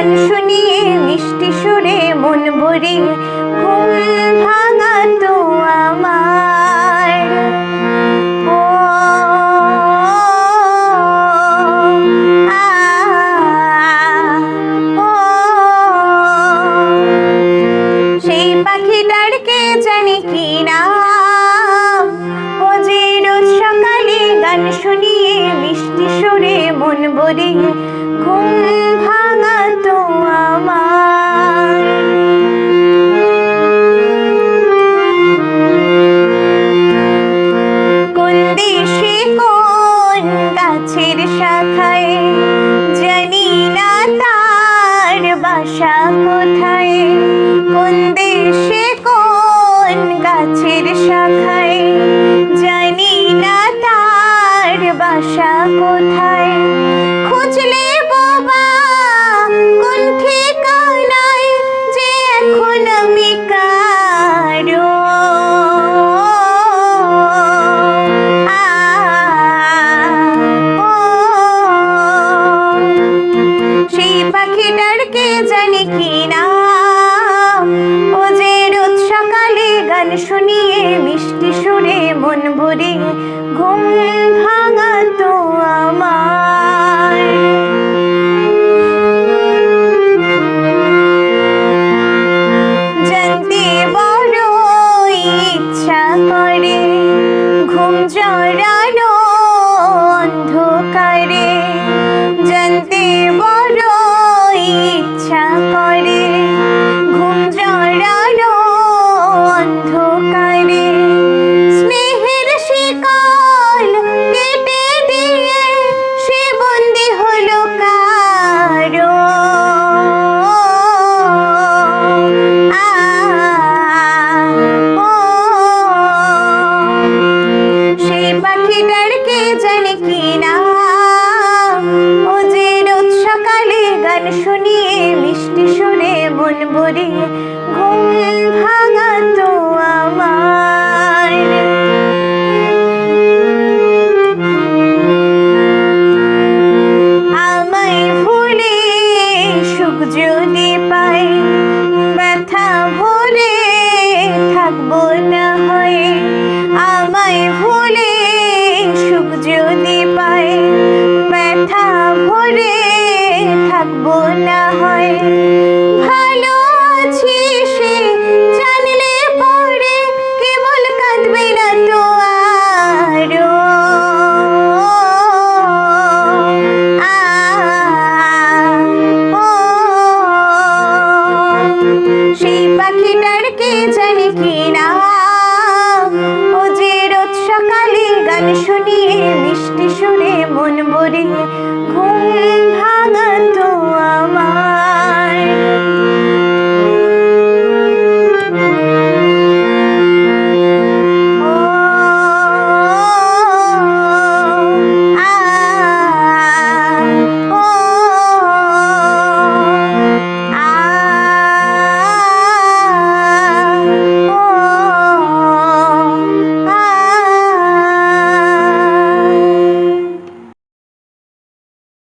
গান শুনিয়ে মিষ্টি সুরে মন ভরে ঘুম ভাঙাতো আমার। ও আ ও সেই পাখিটার কে জানি কি নাম, ও যে রোজ সকালে গান শুনিয়ে মিষ্টি সুরে মন ভরে ঘুম ভাঙাতো আমার। কোন দেশে কোন গাছের শাখায় জানি না তার বাসা কোথায়। কোন দেশে কোন গাছের শাখায় জানি না তার বাসা কোথায়। খুঁজলে বোবা কোন ঠিকানায় যে এখন আমি কারো। সেই পাখিটার কে জানি কি নাম, ও যে রোজ সকালে গান শুনিয়ে মিষ্টি সুরে মন ভরে ঘুম ভাঙাতো আমার। জানতে বড়ই ইচ্ছা করে ঘুম জড়ানো অন্ধকারে। জানতে বড়ই ইচ্ছা করে ঘুম জড়ানো অন্ধকারে। স্নেহের শিকল কেটে দিয়ে সে বন্দী হলো কারো। সেই পাখিটার কে জানি কি নাম, ও যে রোজ সকালে গান শুনিয়ে মিষ্টি সুরে মন ভরে ঘুম